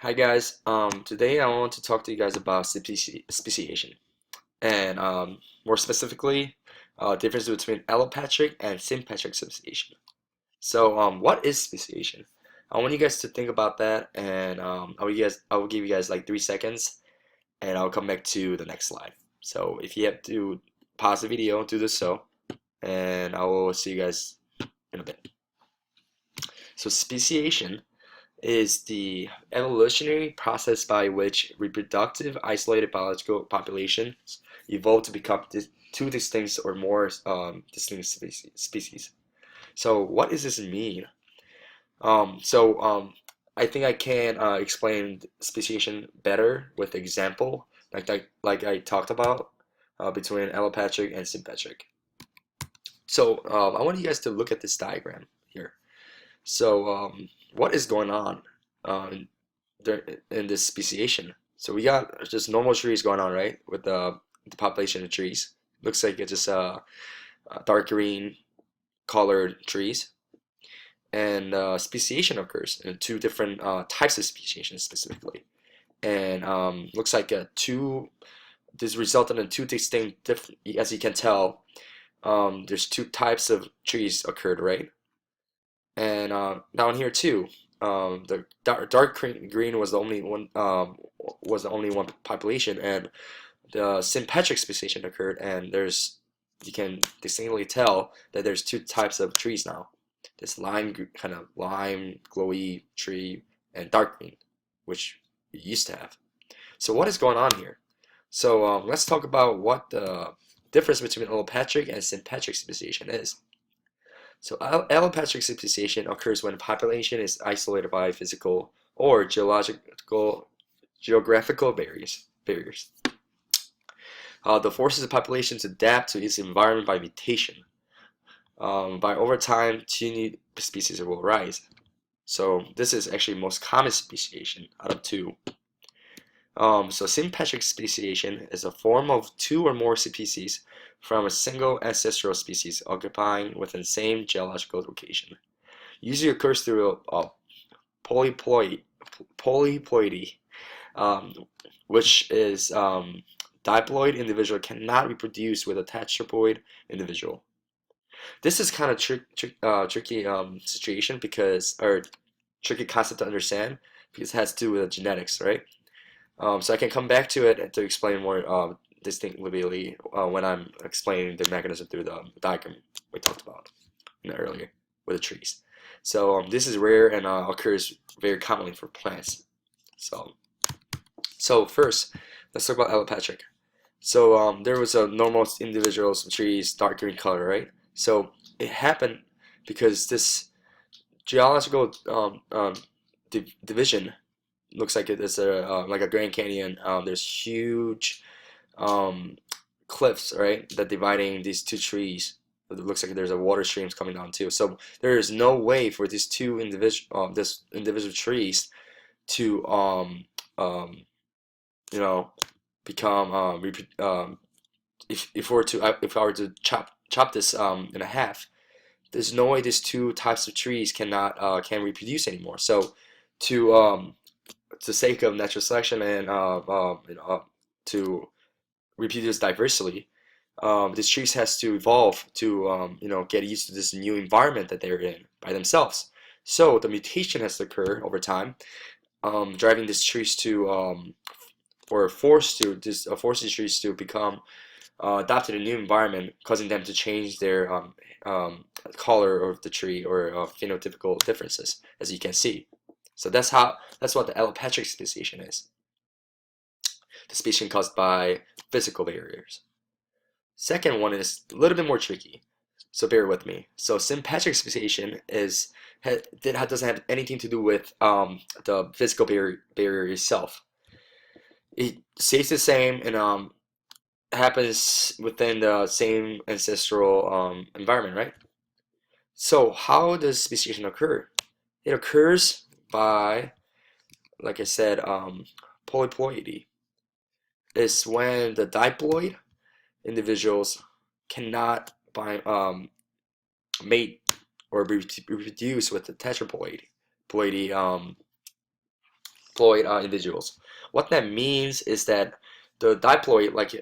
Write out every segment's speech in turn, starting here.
Hi guys. Today I want to talk to you guys about speciation and more specifically, difference between allopatric and sympatric speciation. So, what is speciation? I want you guys to think about that, and I will give you guys like 3 seconds, and I'll come back to the next slide. So, if you have to pause the video, do this so, and I will see you guys in a bit. So, speciation is the evolutionary process by which reproductive isolated biological populations evolve to become two distinct or more distinct species. So what does this mean? So I think I can explain speciation better with example, like I talked about between allopatric and sympatric. So I want you guys to look at this diagram here. So what is going on uh, in this speciation? So we got just normal trees going on, right? With the population of trees. Looks like it's just dark green colored trees. And speciation occurs in two different types of speciation specifically. And looks like this resulted in two distinct, different, as you can tell, there's two types of trees occurred, right? And down here too, the dark green was the only one population, and the sympatric speciation occurred, and you can distinctly tell that there's two types of trees now. This kind of lime glowy tree and dark green, which we used to have. So what is going on here? So let's talk about what the difference between allopatric and sympatric speciation is. So allopatric speciation occurs when a population is isolated by physical or geographical barriers. The forces of populations adapt to its environment by mutation. By over time, two new species will rise. So this is actually most common speciation out of two. So sympatric speciation is a form of two or more species from a single ancestral species occupying within the same geological location. Usually occurs through a polyploidy, um, which is diploid individual cannot reproduce with a tetraploid individual. This is kind of tricky situation or tricky concept to understand because it has to do with genetics, right? So I can come back to it to explain more distinctly when I'm explaining the mechanism through the diagram we talked about earlier with the trees. So this is rare and occurs very commonly for plants. So, so first, let's talk about allopatric. So there was a normal individuals trees dark green color, right? So it happened because this geological division looks like it is like a Grand Canyon. There's huge um, cliffs, right, that dividing these two trees. It looks like there's a water streams coming down too. So there is no way for these this individual trees to um, you know become if I were to chop this in a half, there's no way these two types of trees can reproduce anymore. So to the sake of natural selection and to reproduce diversely, these trees has to evolve to get used to this new environment that they're in by themselves. So the mutation has to occur over time, driving these trees to or force these trees to become adapt to the new environment, causing them to change their color of the tree or phenotypical differences, as you can see. So that's what the allopatric speciation is. The speciation caused by physical barriers. Second one is a little bit more tricky, so bear with me. So sympatric speciation doesn't have anything to do with the physical barrier itself. It stays the same and happens within the same ancestral environment, right? So how does speciation occur? It occurs by, like I said, polyploidy. It's when the diploid individuals cannot mate or reproduce with the tetraploid ploidy diploid individuals. What that means is that the diploid, like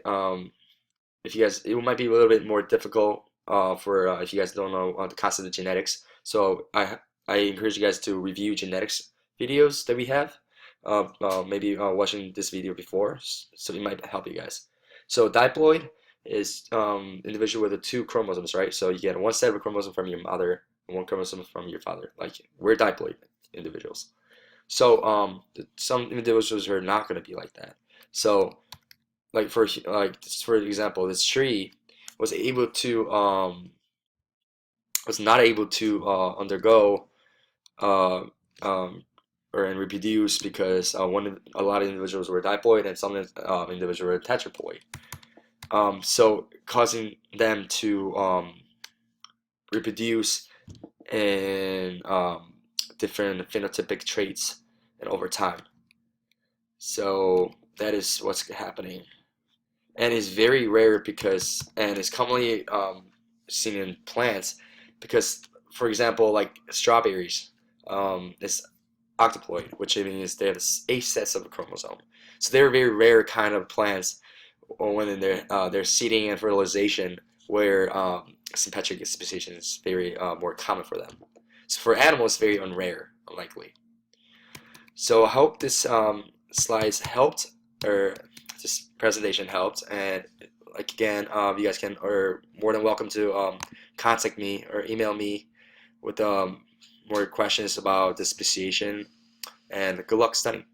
if you guys, it might be a little bit more difficult for if you guys don't know the concept of genetics. So I encourage you guys to review genetics videos that we have. Maybe watching this video before, so it might help you guys. So diploid is individual with the two chromosomes, right? So you get one set of chromosome from your mother and one chromosome from your father. Like we're diploid individuals. So some individuals are not going to be like that. So like for example, this tree was able to was not able to undergo uh, um, or and reproduce because a lot of individuals were diploid and some individuals were tetraploid. So causing them to reproduce in different phenotypic traits and over time. So that is what's happening, and it's very rare because and it's commonly seen in plants because, for example, like strawberries, is octoploid, which means they have 8 sets of a chromosome. So they're very rare kind of plants when in their seeding and fertilization, where sympatric speciation is very more common for them. So for animals, very unlikely. So I hope this slides helped, or this presentation helped. And like again, you guys can are more than welcome to contact me or email me with more questions about the speciation. And good luck studying.